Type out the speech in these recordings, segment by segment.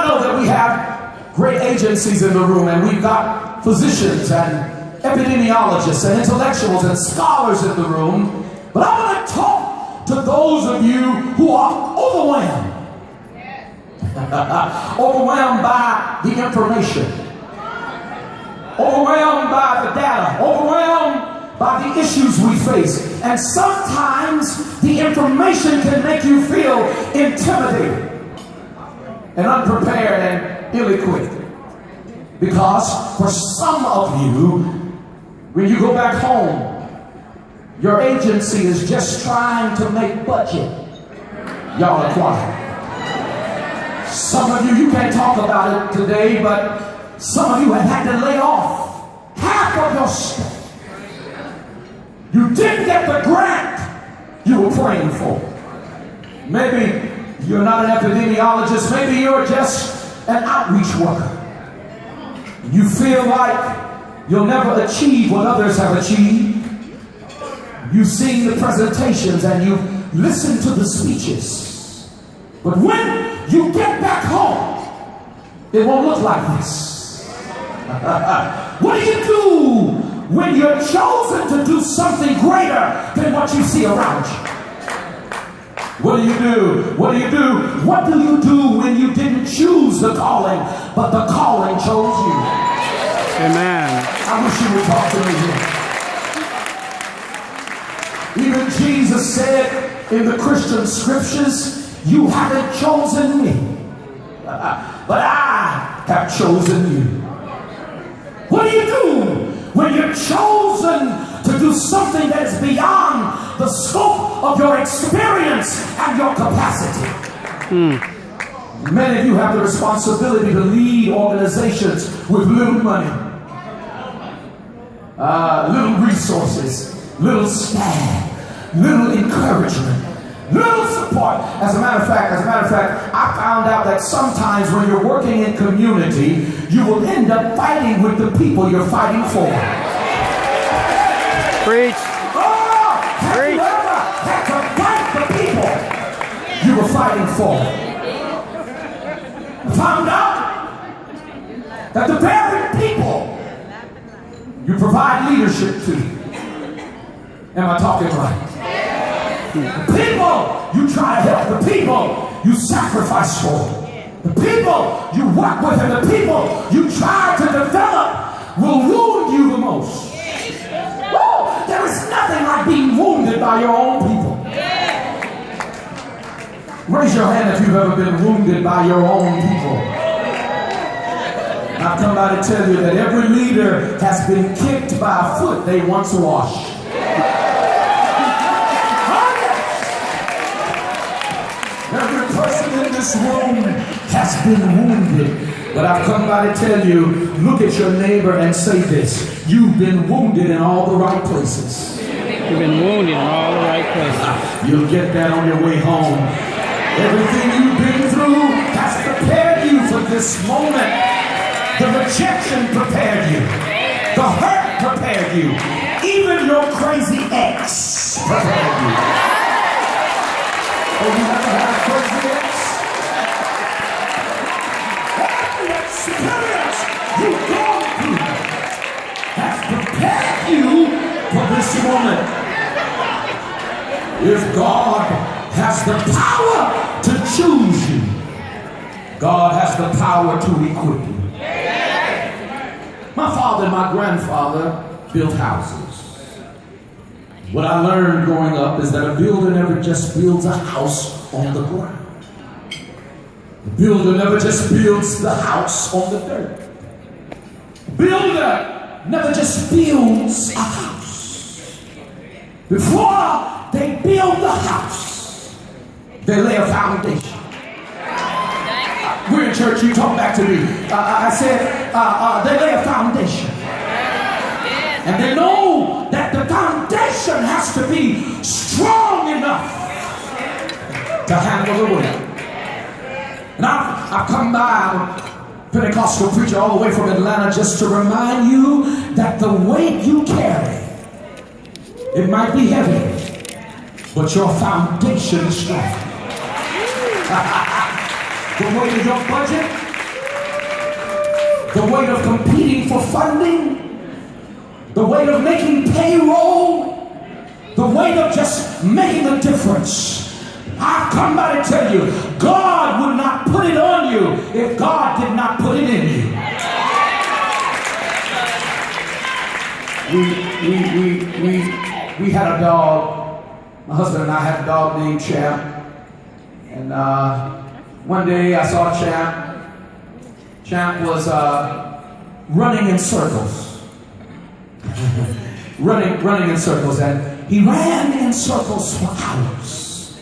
know that we have great agencies in the room, and we've got physicians and epidemiologists and intellectuals and scholars in the room. But I want to talk to those of you who are overwhelmed. Overwhelmed by the information. Overwhelmed by the data. Overwhelmed by the issues we face. And sometimes the information can make you feel intimidated and unprepared and ill-equipped. Because for some of you, when you go back home, your agency is just trying to make budget. Y'all are quiet. Some of you can't talk about it today, but some of you have had to lay off half of your staff. You didn't get the grant you were praying for. Maybe you're not an epidemiologist. Maybe you're just an outreach worker. You feel like you'll never achieve what others have achieved. You've seen the presentations and you've listened to the speeches. But when you get back home, it won't look like this. What do you do when you're chosen to do something greater than what you see around you? What do you do? What do you do? What do you do when you didn't choose the calling, but the calling chose you? Amen. I wish you would talk to me here. Even Jesus said in the Christian scriptures, you haven't chosen me, but I have chosen you. What do you do when you're chosen to do something that is beyond the scope of your experience and your capacity? Many of you have the responsibility to lead organizations with little money, little resources, little staff, little encouragement, little support. As a matter of fact, I found out that sometimes when you're working in community, you will end up fighting with the people you're fighting for. Preach. Oh, have you ever had to fight the people you were fighting for? I found out that the very people you provide leadership to, am I talking right? The people you try to help, the people you sacrifice for, the people you work with, and the people you try to develop will wound you the most. Woo! There is nothing like being wounded by your own people. Raise your hand if you've ever been wounded by your own people. I've come by to tell you that every leader has been kicked by a foot they once washed. Every person in this room has been wounded. But I've come by to tell you, look at your neighbor and say this: you've been wounded in all the right places. You've been wounded in all the right places. You'll get that on your way home. Everything you've been through has prepared you for this moment. The rejection prepared you. The hurt prepared you. Even your crazy ex prepared you. Oh, you never had a crazy ex? Every experience you've gone through has prepared you for this moment. If God has the power to choose you, God has the power to equip you. My father and my grandfather built houses. What I learned growing up is that a builder never just builds a house on the ground. The builder never just builds the house on the dirt. The builder never just builds a house. Before they build the house, they lay a foundation. We're in church, you talk back to me. I said, they lay a foundation. And they know that the foundation has to be strong enough to handle the weight. And I've come by, I'm a Pentecostal preacher all the way from Atlanta, just to remind you that the weight you carry, it might be heavy, but your foundation is strong. The weight of your budget the weight of competing for funding, the weight of making payroll, the weight of just making a difference. I've come by to tell you, God would not put it on you if God did not put it in you. We had a dog. My husband and I had a dog named Champ. And one day I saw Champ. Champ was running in circles. running in circles. And he ran in circles for hours.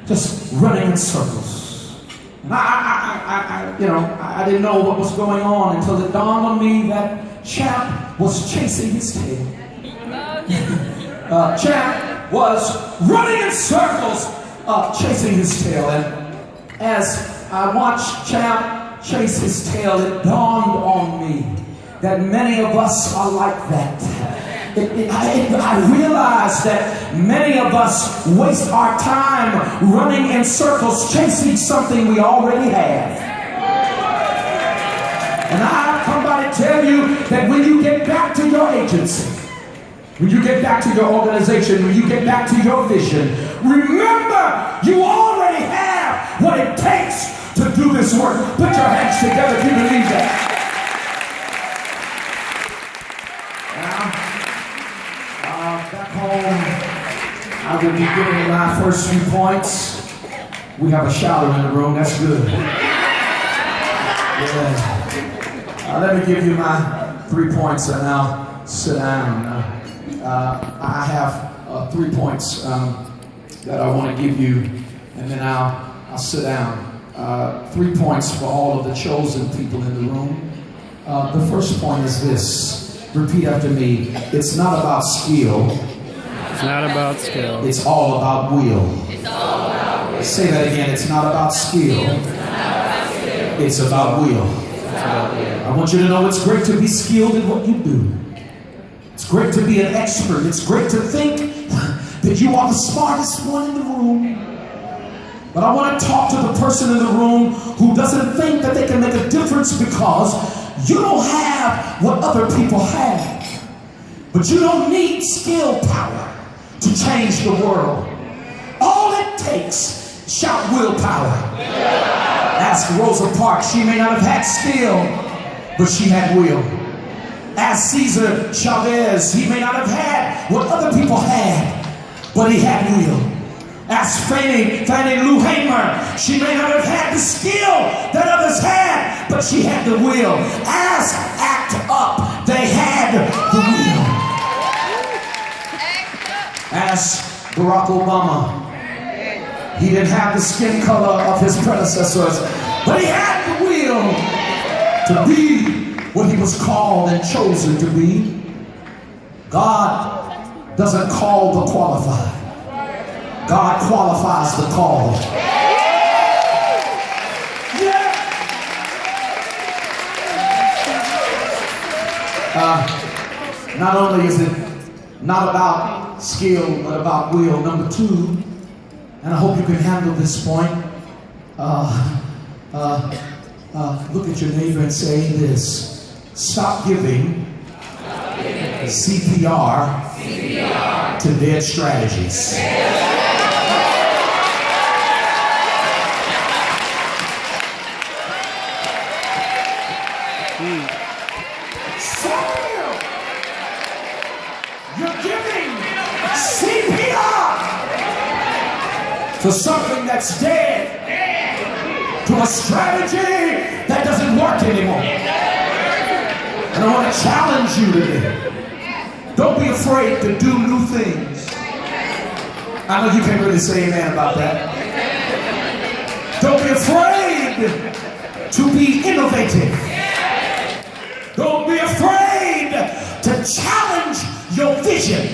Just running in circles. And I didn't know what was going on until it dawned on me that Champ was chasing his tail. Champ was running in circles, chasing his tail. And as I watched Champ chase his tail, it dawned on me that many of us are like that. I realized that many of us waste our time running in circles chasing something we already have. And I've come by to tell you that when you get back to your agency, when you get back to your organization, when you get back to your vision, remember you already have what it takes to do this work. Put your hands together if you believe that. Back home, I will be giving my first few points. We have a shouter in the room. That's good. Yeah. Let me give you my 3 points and I'll sit down. I have 3 points that I want to give you, and then I'll sit down. 3 points for all of the chosen people in the room. The first point is this. Repeat after me. It's not about skill. It's not about skill. It's all about will. Say that again. It's not about skill. It's about will. I want you to know it's great to be skilled in what you do. It's great to be an expert. It's great to think that you are the smartest one in the room. But I want to talk to the person in the room who doesn't think that they can make a difference because you don't have what other people have. But you don't need skill power to change the world. All it takes, shout willpower. Ask Rosa Parks. She may not have had skill, but she had will. Ask Cesar Chavez. He may not have had what other people had, but he had will. Ask Fannie Lou Hamer. She may not have had the skill that others had, but she had the will. Ask Act Up. They had the will. Ask Barack Obama. He didn't have the skin color of his predecessors, but he had the will to be what he was called and chosen to be. God doesn't call the qualified. God qualifies the call. Yeah. Not only is it not about skill, but about will. Number 2, and I hope you can handle this point. Look at your neighbor and say this. Stop giving CPR to dead strategies. You're giving CPR to something that's dead, to a strategy that doesn't work anymore. And I want to challenge you today. Don't be afraid to do new things. I know you can't really say amen about that. Don't be afraid to be innovative. Don't be afraid to challenge your vision.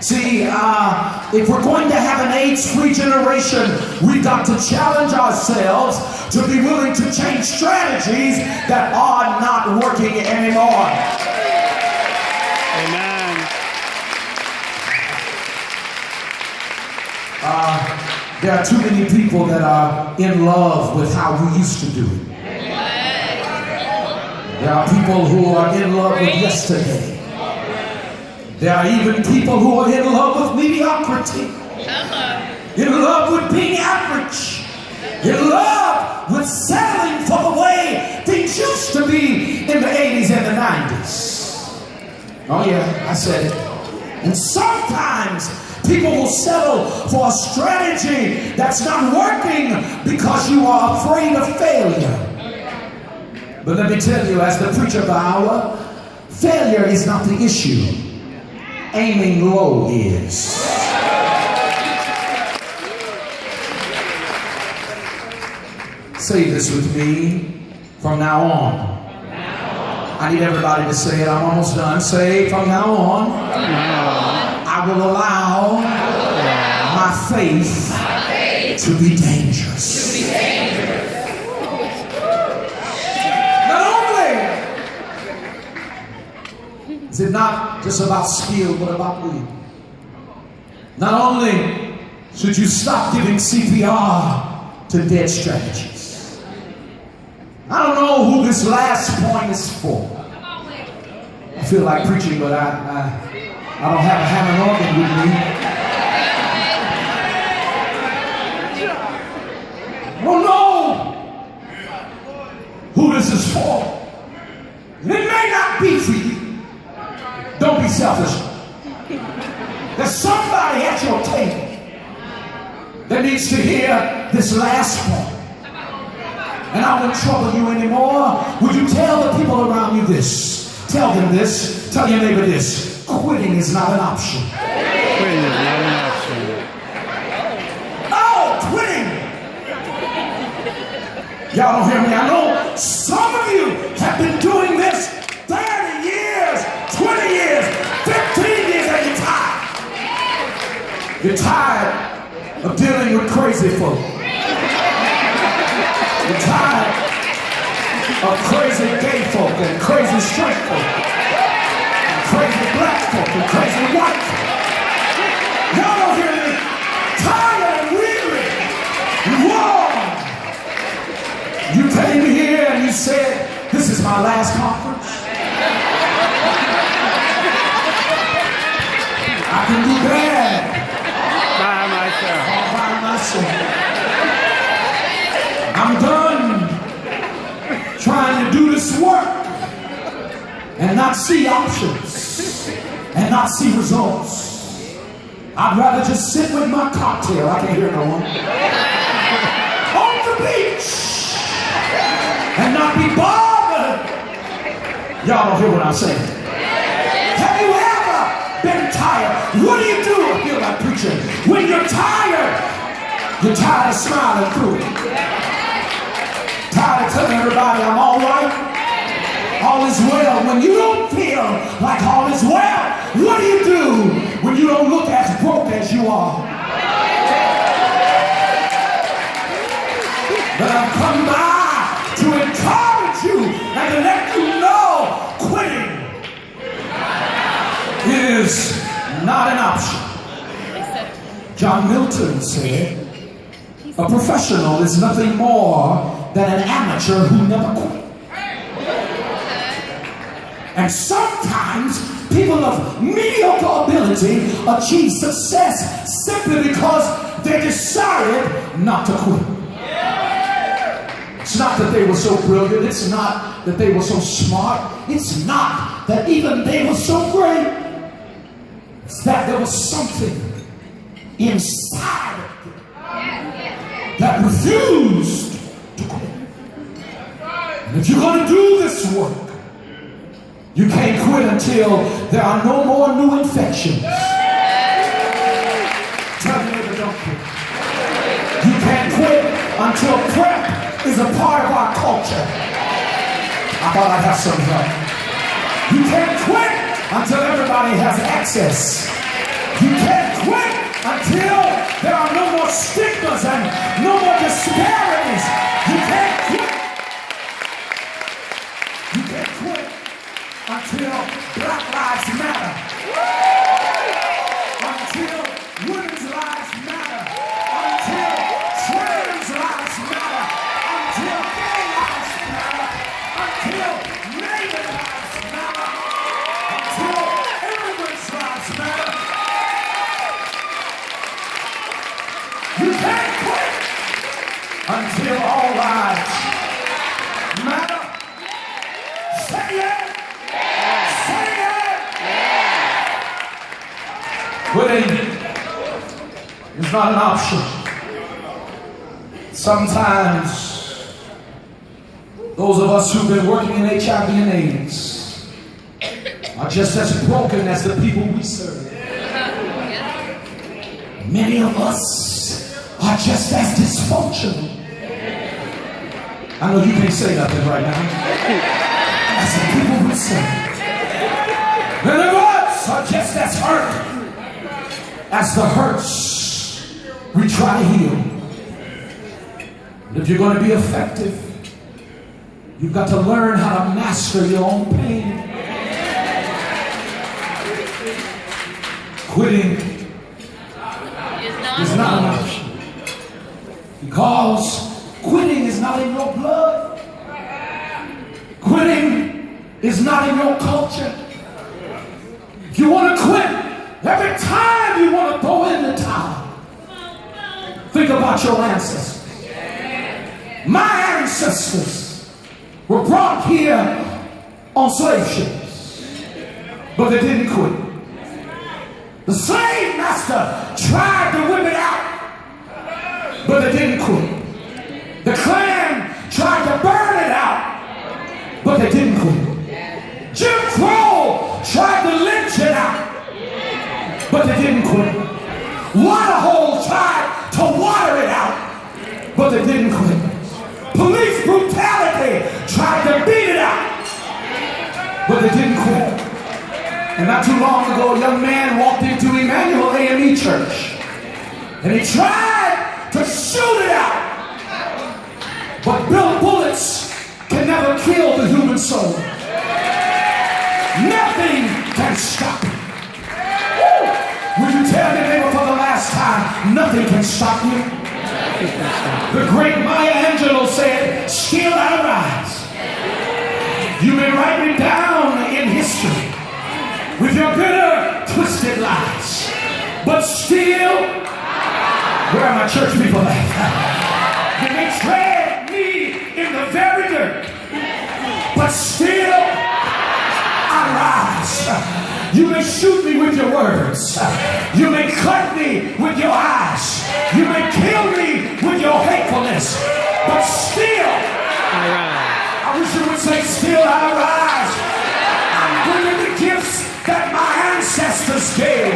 See, if we're going to have an AIDS-free generation, we've got to challenge ourselves to be willing to change strategies that are not working anymore. Amen. There are too many people that are in love with how we used to do it. There are people who are in love with yesterday. There are even people who are in love with mediocrity. In love with being average. In love with settling for the way things used to be in the 80s and the 90s. Oh yeah, I said it. And sometimes people will settle for a strategy that's not working because you are afraid of failure. But let me tell you, as the preacher of the hour, failure is not the issue. Aiming low is. Say this with me from now on. I need everybody to say it. I'm almost done. Say, from now on, I will allow my faith to be dangerous. Not only is it not just about skill, but about will. Not only should you stop giving CPR to dead strategies. I don't know who this last point is for. I feel like preaching, but I don't have a Hammond organ with me. I don't know who this is for. And it may not be for you. Don't be selfish. There's somebody at your table that needs to hear this last point. And I won't trouble you anymore. Would you tell the people around you this? Tell them this. Tell your neighbor this. Quitting is not an option. Quitting is not an option. Oh, quitting! Y'all don't hear me. I know some of you have been doing this 30 years, 20 years, 15 years, and you're tired. You're tired of dealing with crazy folk. You're tired of crazy gay folk and crazy straight folk and crazy black folk and crazy white folk. Y'all don't hear me? Tired and weary and worn. You came here and you said, this is my last conference. I can do bad. By myself. All by myself. I'm done trying to do this work and not see options and not see results. I'd rather just sit with my cocktail. I can't hear no one. On the beach and not be bothered. Y'all don't hear what I'm saying. Have you ever been tired? What do you do? I feel like preaching. When you're tired of smiling through it. Tired of telling everybody I'm all right, all is well. When you don't feel like all is well, what do you do when you don't look as broke as you are? But I've come by to encourage you and to let you know quitting is not an option. John Milton said, a professional is nothing more than an amateur who never quit. And sometimes people of mediocre ability achieve success simply because they decided not to quit. It's not that they were so brilliant. It's not that they were so smart. It's not that even they were so great. It's that there was something inside of them that refused to quit. And if you're going to do this work, you can't quit until there are no more new infections. Tell your neighbor, don't quit. You can't quit until prep is a part of our culture. I thought I'd have some help. You can't quit until everybody has access. You can't quit until there are no more stigmas and no more disparities. You can't quit. You can't quit until Black Lives Matter. Until women's lives matter. Until trans lives matter. Until gay lives matter. Until until all lives matter. Say it. Say it. Quitting is not an option. Sometimes those of us who've been working in HIV and AIDS are just as broken as the people we serve. Many of us are just as dysfunctional. I know you can't say nothing right now. As the people we serve. Many of us are just as hurt as the hurts we try to heal. And if you're going to be effective, you've got to learn how to master your own pain. Quitting is not an option. Because quitting is not in your blood. Quitting is not in your culture. If you want to quit, every time you want to throw in the towel, think about your ancestors. My ancestors were brought here on slave ships, but they didn't quit. The slave master tried to whip it out, but they didn't quit. The Klan tried to burn it out, but they didn't quit. Jim Crow tried to lynch it out, but they didn't quit. Waterhole tried to water it out, but they didn't quit. Police brutality tried to beat it out, but they didn't quit. And not too long ago, a young man walked into Emmanuel AME Church, and he tried to shoot it out. But bullets can never kill the human soul. Nothing can stop it. Will you tell your neighbor for the last time, nothing can stop you? The great Maya Angelou said, still I rise. You may write me down in history with your bitter, twisted lies, but still, where are my church people at? You may tread me in the very dirt, but still I rise. You may shoot me with your words. You may cut me with your eyes. You may kill me with your hatefulness. But still, I wish you would say, still I rise. I'm bringing the gifts that my ancestors gave.